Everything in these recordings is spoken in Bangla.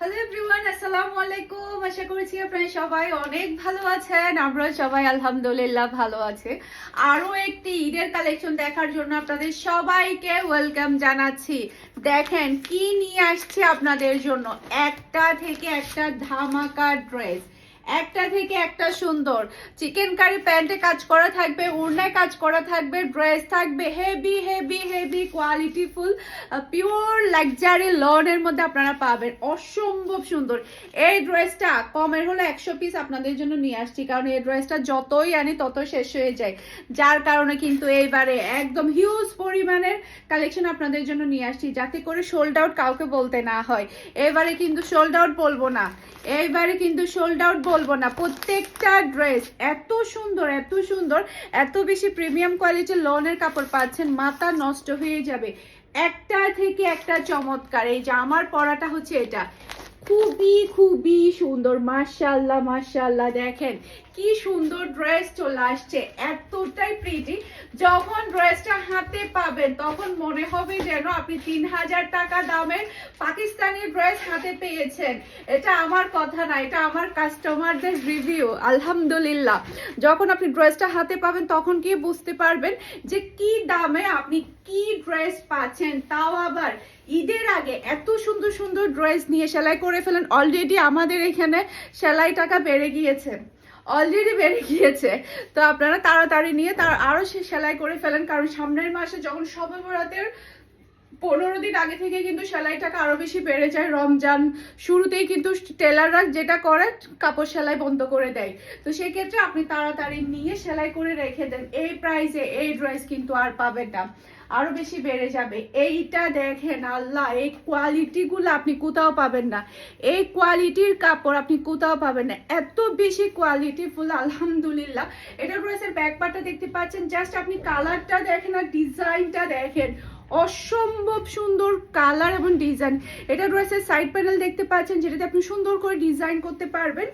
হ্যালো এভরিওয়ান, আসসালামু আলাইকুম। আশা করছি আপনারা সবাই অনেক ভালো আছেন। আমরা সবাই আলহামদুলিল্লাহ ভালো আছে। আরো একটি ঈদের কালেকশন দেখার জন্য আপনাদের সবাইকে ওয়েলকাম জানাচ্ছি। দেখেন কি নিয়ে আসছি আপনাদের জন্য, একটা থেকে একটা ধামাকা ড্রেস, একটা থেকে একটা সুন্দর চিকেন কারি প্যান্টে কাজ করা থাকবে, ওড়নায় কাজ করা থাকবে, ড্রেস থাকবে heavy heavy heavy quality full pure luxury লনের মধ্যে আপনারা পাবেন। অসম্ভব সুন্দর এই ড্রেসটা। কমের হলো 100 পিস আপনাদের জন্য নিয়ে আসছি, কারণ এই ড্রেসটা যতই আনি তত শেষ হয়ে যায়, যার কারণে কিন্তু এইবারে একদম হিউজ পরিমাণের কালেকশন আপনাদের জন্য নিয়ে আসছি, যাতে করে সোল্ড আউট কাউকে বলতে না হয়। এবারে কিন্তু সোল্ড আউট বলবো না, এইবারে কিন্তু সোল্ড আউট বলবো না। প্রত্যেকটা ড্রেস এত সুন্দর, এত সুন্দর, এত বেশি প্রিমিয়াম কোয়ালিটির লনের কাপড় পাচ্ছেন, মাথা নষ্ট হয়ে যাবে। একটা থেকে একটা চমৎকার। এই যে আমার পরাটা হচ্ছে এটা, খুবই খুবই সুন্দর। মাশাআল্লাহ মাশাআল্লাহ, দেখেন কি সুন্দর ড্রেস চলে আসছে, এতটাই প্রিটি। যখন ড্রেসটা হাতে পাবেন তখন মনে হবে যেন আপনি 3000 টাকা দামের পাকিস্তানি ড্রেস হাতে পেয়েছেন। এটা আমার কথা না, এটা আমার কাস্টমারদের রিভিউ। আলহামদুলিল্লাহ, যখন আপনি ড্রেসটা হাতে পাবেন তখন কি বুঝতে পারবেন যে কি দামে আপনি কি ড্রেস পাচ্ছেন, তাও আবার ঈদের আগে। এত সুন্দর সুন্দর ড্রেস নিয়ে সেলাই করে ফেলেন। অলরেডি আমাদের এখানে সেলাই টাকা বেড়ে গিয়েছে, অলরেডি বেড়ে গিয়েছে। তো আপনারা তাড়াতাড়ি নিয়ে আরো সেলাই করে ফেলেন, কারণ সামনের মাসে যখন শবে বরাতের 15 দিন আগে থেকে কিন্তু সেলাই টাকা আরো বেশি বেড়ে যায়। রমজান শুরুতেই কিন্তু টেলাররা যেটা করে, কাপড় সেলাই বন্ধ করে দেয়। তো সেক্ষেত্রে আপনি তাড়াতাড়ি নিয়ে সেলাই করে রেখে দেন। এই প্রাইসে এই ড্রেস কিন্তু আর পাবেন না, আরো বেশি বেড়ে যাবে। এইটা দেখেন, আল্লাহ, এই কোয়ালিটি গুলো আপনি কোথাও পাবেন না, এই কোয়ালিটির কাপড় আপনি কোথাও পাবেন না, এত বেশি কোয়ালিটি ফুল। আলহামদুলিল্লাহ। এটা ড্রেসের ব্যাক পার্টটা দেখতে পাচ্ছেন, জাস্ট আপনি কালারটা দেখেন আর ডিজাইনটা দেখেন, অসম্ভব সুন্দর কালার এবং ডিজাইন। এটা ড্রেসের সাইড প্যানেল দেখতে পাচ্ছেন, যেটাতে আপনি সুন্দর করে ডিজাইন করতে পারবেন।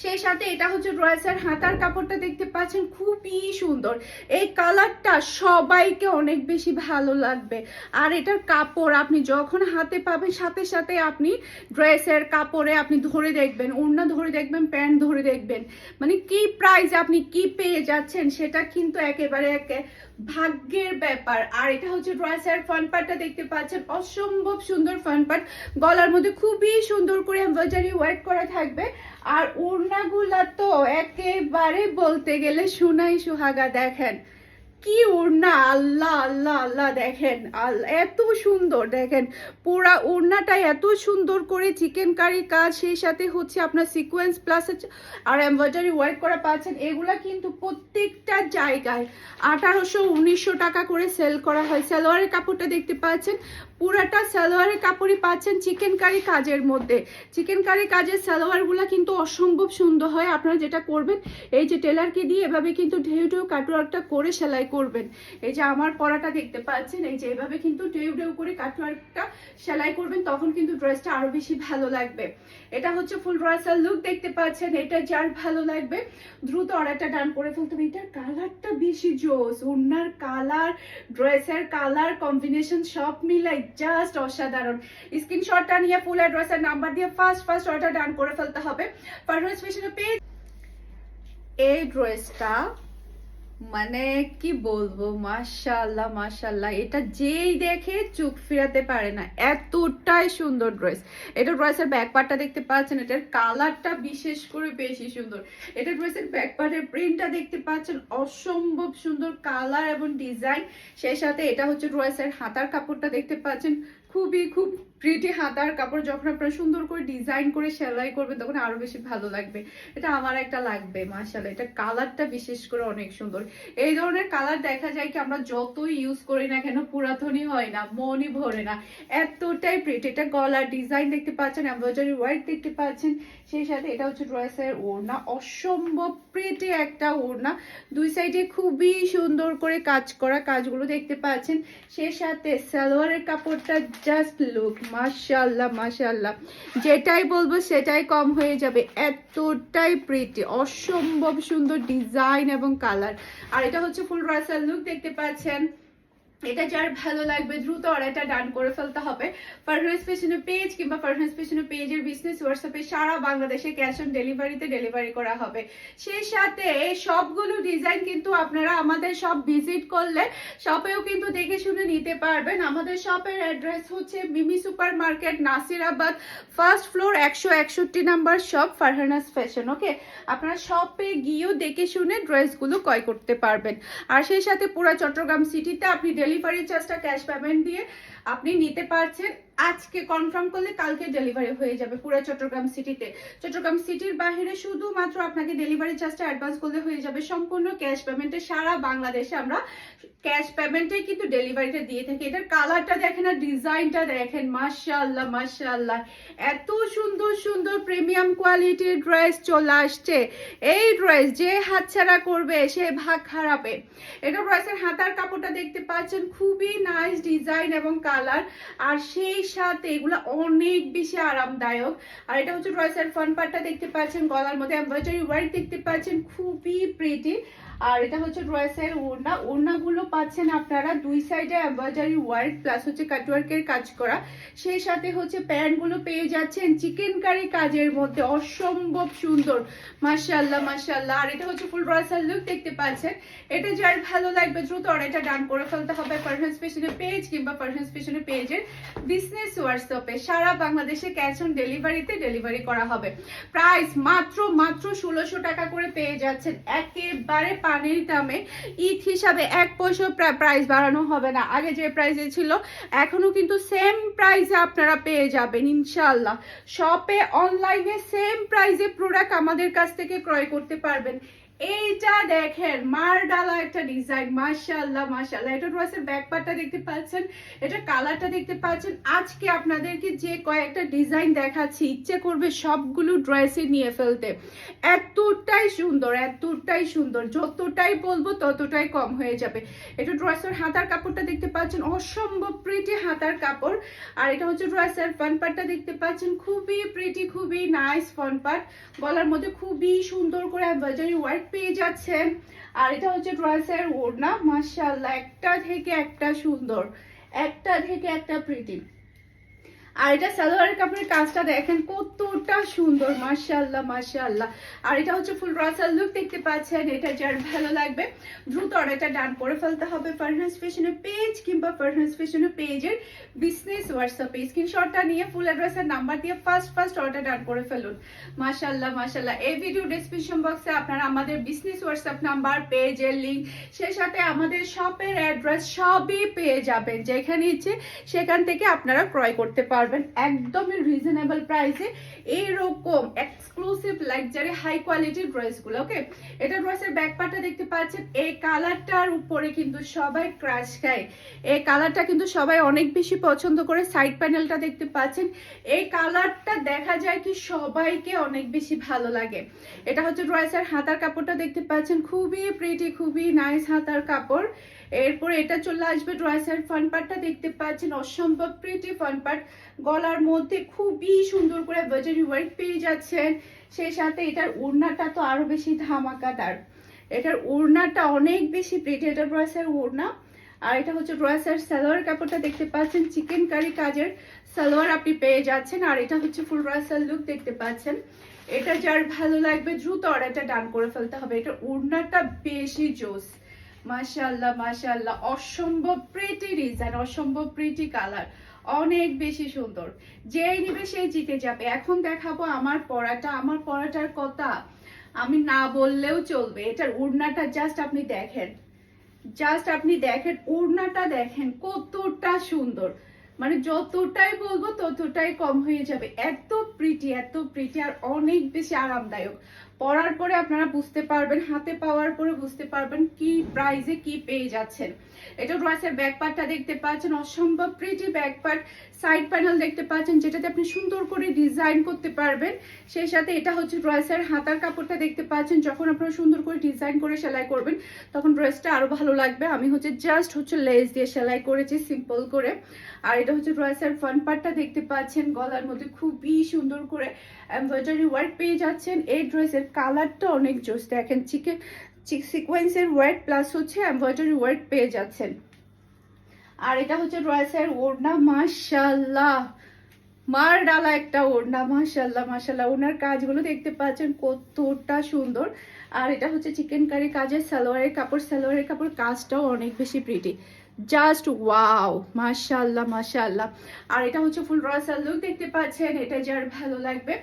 সেই সাথে এটা হচ্ছে ড্রেসের হাতার কাপড়টা দেখতে পাচ্ছেন, খুবই সুন্দর। এই কালারটা সবাইকে অনেক বেশি ভালো লাগবে। আর এটার কাপড় আপনি যখন হাতে পাবেন সাথে সাথে আপনি ড্রেসের কাপড়ে আপনি ধরে দেখবেন, ওড়না ধরে দেখবেন, প্যান্ট ধরে দেখবেন, মানে কি প্রাইস আপনি কি পেয়ে যাচ্ছেন সেটা কিন্তু একেবারে ভাগ্যের ব্যাপার। আর এটা হচ্ছে ড্রেসের ফ্রন্ট পার্টটা দেখতে পাচ্ছেন, অসম্ভব সুন্দর ফ্রন্ট পার্ট। গলার মধ্যে খুবই সুন্দর করে এমব্রয়ডারি ওয়ার্ক করা থাকবে। আর ওড়নাগুলা তো একেবারে বলতে গেলে সোনাই সুহাগা। দেখেন কি ওড়না, আল্লাহ আল্লাহ আল্লাহ, দেখেন এত সুন্দর। দেখেন পুরা ওড়নাটাই এত সুন্দর করে চিকেন কারি কাজ, সেই সাথে হচ্ছে আপনার সিকোয়েন্স প্লাস আর এমব্রয়ডারি ওয়ার্ক করা পাচ্ছেন। এগুলা কিন্তু প্রত্যেকটা জায়গায় 1800-1900 টাকা করে সেল করা হয়। সালোয়ারের কাপড়টা দেখতে পাচ্ছেন, পুরাটা সালোয়ারের কাপড়ই পাচ্ছেন চিকেন কারি কাজের মধ্যে। চিকেন কারি কাজের সালোয়ারগুলো কিন্তু অসম্ভব সুন্দর হয়। আপনারা যেটা করবেন, এই যে টেলারকে দিয়ে এভাবে কিন্তু ঢেউ ঢেউ কাটওয়ার্কটা করে সেলাই করবেন। এই যে আমার পরাটা দেখতে পাচ্ছেন, এই যে এভাবে কিন্তু ঢেউ ঢেউ করে কাটওয়ার্কটা সেলাই করবেন, তখন কিন্তু ড্রেসটা আরো বেশি ভালো লাগবে। এটা হচ্ছে ফুল ড্রেসের লুক দেখতে পাচ্ছেন। এটা যার ভালো লাগবে দ্রুত অর্ডারটা ডান করে ফেলতে হবে। এটার কালারটা বেশি জোস, ওড়নার কালার, ড্রেসের কালার কম্বিনেশন সব মিলাই জাস্ট অসাধারণ। স্ক্রিনশটটা নিয়ে ফুল অ্যাড্রেসের নাম্বার দিয়ে ফার্স্ট অর্ডার ডান করে ফেলতে হবে। ফারহানা ফ্যাশনে পেজ। এই ড্রেসটা মানে কি বলবো, মাশাআল্লাহ মাশাআল্লাহ, এটা যেই দেখে চোখ ফিরাতে পারে না, এতটাই সুন্দর ড্রেস। এটা ড্রেসের ব্যাক পার্টটা দেখতে পাচ্ছেন, এটার কালারটা বিশেষ করে বেশি সুন্দর। এটা ড্রেসের ব্যাক পার্টের প্রিন্টটা দেখতে পাচ্ছেন, অসম্ভব সুন্দর কালার এবং ডিজাইন। সেই সাথে এটা হচ্ছে ড্রেসের হাতার কাপড়টা দেখতে পাচ্ছেন, খুব প্রিটি হাতার কাপড়। যখন আপনারা সুন্দর করে ডিজাইন করে সেলাই করবেন তখন আরো বেশি ভালো লাগবে। এটা আমার একটা লাগবে মাশাআল্লাহ। এটা কালারটা বিশেষ করে অনেক সুন্দর। এই ধরনের কালার দেখা যায় কি আমরা যতই ইউজ করি না কেন পুরাতনই হয় না, মনই ভরে না, এতটাই প্রিটি। এটা গলার ডিজাইন দেখতে পাচ্ছেন, এমব্রয়ডারি ওয়ার্ক দেখতে পাচ্ছেন। সেই সাথে এটা হচ্ছে ড্রেসের ওড়না, অসম্ভব প্রিটি একটা ওড়না, দুই সাইডে খুবই সুন্দর করে কাজ করা, কাজগুলো দেখতে পাচ্ছেন। সেই সাথে সালোয়ারের কাপড়টা জাস্ট লুক, মাশাআল্লাহ মাশাআল্লাহ, যেটাই বলবো সেটাই কম হয়ে যাবে, এতটাই প্রিটি, অসম্ভব সুন্দর ডিজাইন এবং কালার। আর এটা হচ্ছে ফুল ড্রেসের লুক দেখতে পাচ্ছেন। এটা যার ভালো লাগবে দ্রুত অর্ডারটা ডান করে ফেলতে হবে। ফারহানাস ফ্যাশনের পেজ কিংবা ফারহানাস ফ্যাশনের পেজের বিজনেস হোয়াটসঅ্যাপে সারা বাংলাদেশে ক্যাশ অন ডেলিভারিতে ডেলিভারি করা হবে। সেই সাথে সবগুলো ডিজাইন কিন্তু আপনারা আমাদের শপ ভিজিট করলে শপেও কিন্তু দেখে শুনে নিতে পারবেন। আমাদের শপের অ্যাড্রেস হচ্ছে Mimi super market, Nasirabad, first floor, 161 number shop Farhana's fashion. Okay, আপনারা শপে গিয়েও দেখে শুনে ড্রেসগুলো ক্রয় করতে পারবেন। আর সেই সাথে পুরো চট্টগ্রাম সিটিতে আপনি ডেলিভারি চার্জটা ক্যাশ পেমেন্ট দিয়ে আপনি নিতে পারছেন। আজকে কনফার্ম করলে কালকে ডেলিভারি হয়ে যাবে পুরো চট্টগ্রাম সিটিতে। চট্টগ্রাম সিটির বাইরে শুধুমাত্র আপনাকে ডেলিভারি চার্জটা অ্যাডভান্স করলে হয়ে যাবে। সম্পূর্ণ ক্যাশ পেমেন্টে সারা বাংলাদেশে আমরা ক্যাশ পেমেন্টে কিন্তু ডেলিভারিটা দিয়ে থাকি। এটার কালারটা দেখেন আর ডিজাইনটা দেখেন, মাশাআল্লাহ মাশাআল্লাহ, এত সুন্দর সুন্দর প্রিমিয়াম কোয়ালিটির ড্রেস চলে আসছে। এই ড্রেস যে হাতছাড়া করবে সে ভাগ খারাপে। এটা ড্রেসের হাতার কাপড়টা দেখতে পাচ্ছেন, খুবই নাইস ডিজাইন এবং কালার, আর সেই সাথে এগুলো অনেক বেশি আরামদায়ক। আর এটা হচ্ছে ড্রেসের ফ্রন্ট পার্টটা দেখতে পাচ্ছেন, গলার মধ্যে এমব্রয়ডারি ওয়ার্ক দেখতে পাচ্ছেন, খুবই প্রিটি। আর এটা হচ্ছে ড্রেসের ওড়না, ওড়নাগুলো পাচ্ছেন আপনারা দুই সাইডে এমব্রয়ডারি ওয়ার্ক প্লাস হচ্ছে কাটওয়ার্কের কাজ করা। সেই সাথে হচ্ছে প্যান্টগুলো পেয়ে যাচ্ছেন চিকেন কারি কাজের মধ্যে, অসম্ভব সুন্দর, মাশাআল্লাহ মাশাআল্লাহ। আর এটা হচ্ছে ফুল ড্রেসের লুক দেখতে পাচ্ছেন। এটা যার ভালো লাগবে দ্রুত অর্ডারটা ডান করে ফেলতে হবে ফারহানাস ফ্যাশনের পেজ কিংবা ফারহানাস ফ্যাশনের পেজের বিজনেস হোয়াটসঅ্যাপে। সারা বাংলাদেশে ক্যাশ অন ডেলিভারিতে ডেলিভারি করা হবে। প্রাইস মাত্র 1600 টাকা করে পেয়ে যাচ্ছেন, একেবারে পানির দামে। ঈদ হিসাবে 1 পয়সা প্রাইস বাড়ানো হবে না। আগে যে প্রাইসে ছিল এখনো কিন্তু সেম প্রাইসে আপনারা পেয়ে যাবেন ইনশাআল্লাহ। শপে অনলাইনে সেম প্রাইসে প্রোডাক্ট আমাদের কাছ থেকে ক্রয় করতে পারবেন। এইটা দেখেন মারডালা একটা ডিজাইন, মাশাআল্লাহ মাশাআল্লাহ। এটা ড্রেসের ব্যাক পার্টটা দেখতে পাচ্ছেন, এটা কালারটা দেখতে পাচ্ছেন। আজকে আপনাদেরকে যে কয়েকটা ডিজাইন দেখাচ্ছি ইচ্ছে করবে সবগুলো ড্রেসে নিয়ে ফেলতে, এতটাই সুন্দর এতটাই সুন্দর, যতটাই বলবো ততটাই কম হয়ে যাবে। এটা ড্রেসের হাতার কাপড়টা দেখতে পাচ্ছেন, অসম্ভব প্রিটি হাতার কাপড়। আর এটা হচ্ছে ড্রেসের ফ্রন্ট পার্টটা দেখতে পাচ্ছেন, খুবই প্রিটি খুবই নাইস ফ্রন্ট পার্ট, গলার মধ্যে খুবই সুন্দর করে এমব্রয়ডারি ওয়ার্ক পেয়ে যাচ্ছেন। আর এটা হচ্ছে ড্রেসের ওড়না, মাশাআল্লাহ, একটা থেকে একটা সুন্দর, একটা থেকে একটা প্রিটি। আর এটা সালোয়ারের কাপড়ের কাজটা দেখেন কতটা সুন্দর, মাশাআল্লাহ মাশাআল্লাহ। আর এটা হচ্ছে ফুল ড্রেসের লুক দেখতে পাচ্ছেন। এটা যার ভালো লাগবে দ্রুত অর্ডারটা ডান করে ফেলতে হবে ফারহানাস ফ্যাশনের পেজ কিংবা ফারহানাস ফ্যাশনের পেজের বিজনেস হোয়াটসঅ্যাপে। স্ক্রিনশটটা নিয়ে ফুল অ্যাড্রেসের নাম্বার দিয়ে ফার্স্ট অর্ডার ডান করে ফেলুন। মাশাআল্লাহ মাশাআল্লাহ। এই ভিডিও ডেসক্রিপশন বক্সে আপনারা আমাদের বিজনেস হোয়াটসঅ্যাপ নাম্বার, পেজের লিংক, সেই সাথে আমাদের শপের অ্যাড্রেস সবই পেয়ে যাবেন। যেখানে ইচ্ছে সেখান থেকে আপনারা ক্রয় করতে পারবেন একদমই রিজনেবল প্রাইসে এইরকম এক্সক্লুসিভ লাক্সারি হাই কোয়ালিটির ড্রেসগুলো। ওকে, এটা ড্রেসের ব্যাক পার্টটা দেখতে পাচ্ছেন, এই কালারটার উপরে কিন্তু সবাই ক্রাশ খায়, এই কালারটা কিন্তু সবাই অনেক বেশি পছন্দ করে। সাইড প্যানেলটা দেখতে পাচ্ছেন, এই কালারটা দেখা যায় কি সবাইকে অনেক বেশি ভালো লাগে। এটা হচ্ছে ড্রেসের হাতার কাপড়টা দেখতে পাচ্ছেন, খুবই প্রিটি খুবই নাইস হাতার কাপড়। এরপরে এটা চলে আসবে ড্রেসের ফ্রন্ট পার্টটা দেখতে পাচ্ছেন, অসম্ভব প্রিটি ফ্রন্ট পার্ট, গলার মধ্যে খুবই সুন্দর করে এমব্রয়ডারি ওয়ার্ক পেয়ে যাচ্ছেন। সেই সাথে এটার ওড়নাটা তো আরো বেশি ধামাকাদার, এটার ওড়নাটা অনেক বেশি প্রিটি, এটা ড্রেসের ওড়না। আর এটা হচ্ছে ড্রেসের সালোয়ার কাপড়টা দেখতে পাচ্ছেন, চিকেন কারি কাজের সালোয়ার আপনি পেয়ে যাচ্ছেন। আর এটা হচ্ছে ফুল ড্রেসের লুক দেখতে পাচ্ছেন। এটা যার ভালো লাগবে দ্রুত অর্ডারটা ডান করে ফেলতে হবে। এটা ওড়নাটা বেশি জোস, মাশাআল্লাহ মাশাআল্লাহ, অসম্ভব প্রিটি ডিজাইন, অসম্ভব প্রিটি কালার, অনেক বেশি সুন্দর। যেই নিবে সেই জিতে যাবে। এখন দেখাবো আমার পরাটা, আমার পরাটার কথা আমি না বললেও চলবে। এটার ওড়নাটা জাস্ট আপনি দেখেন, জাস্ট আপনি দেখেন ওড়নাটা দেখেন কতটা সুন্দর, মানে যতটাই বলবো ততটাই কম হয়ে যাবে। এত প্রিটি আর অনেক বেশি আরামদায়ক। পরার পরে আপনারা বুঝতে পারবেন, হাতে পাওয়ার পরে বুঝতে পারবেন কি প্রাইসে কি পেয়ে যাচ্ছেন। এটা ড্রেসের ব্যাক পার্টটা দেখতে পাচ্ছেন, অসম্ভব pretty back part. Side panel দেখতে পাচ্ছেন যেটাতে আপনি সুন্দর করে ডিজাইন করতে পারবেন। সেই সাথে এটা হচ্ছে ড্রেসের হাতার কাপড়টা দেখতে পাচ্ছেন, যখন আপনারা সুন্দর করে ডিজাইন করে সেলাই করবেন তখন ড্রেসটা আরো ভালো লাগবে। আমি হচ্ছে জাস্ট লেস দিয়ে সেলাই করেছি সিম্পল করে। আর এটা হচ্ছে ড্রেসের ফ্রন্ট পার্টটা দেখতে পাচ্ছেন, গলার মধ্যে খুবই সুন্দর করে এমব্রয়ডারি ওয়ার্ক পেয়ে যাচ্ছেন। এই ড্রেসের কালারটা অনেক জোস, দেখেন সিকোয়েন্সের ওয়ার্ক প্লাস হচ্ছে এমব্রয়ডারি ওয়ার্ক পেয়ে যাচ্ছেন। আর এটা হচ্ছে ড্রেসের ওড়না, মাশাআল্লাহ মার ডালা একটা ওড়না, মাশাআল্লাহ মাশাআল্লাহ। ওনার কাজগুলো দেখতে পাচ্ছেন কতটা সুন্দর। আর এটা হচ্ছে চিকেন কারি কাজের সালোয়ারের কাপড় কাজটাও অনেক বেশি প্রিটি, জাস্ট ওয়াও, মাশাআল্লাহ মাশাআল্লাহ। আর এটা হচ্ছে ফুল রসাল লুক দেখতে পাচ্ছেন। এটা যার ভালো লাগবে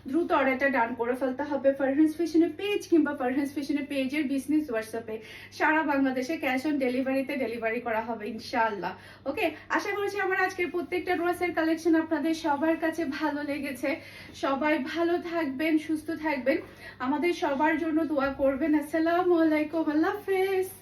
দ্রুত অর্ডারটা ডান করে ফেলতে হবে ফারহানস ফ্যাশনের পেজ কিংবা ফারহানস ফ্যাশনের পেজের বিজনেস হোয়াটসঅ্যাপে। সারা বাংলাদেশে ক্যাশ অন ডেলিভারিতে ডেলিভারি করা হবে ইনশাআল্লাহ। ওকে, আশা করছি আমার আজকের প্রত্যেকটা ড্রেসের কালেকশন আপনাদের সবার কাছে ভালো লেগেছে। সবাই ভালো থাকবেন, সুস্থ থাকবেন, আমাদের সবার জন্য দোয়া করবেন। আসসালামু আলাইকুম, আল্লাহ হাফেজ।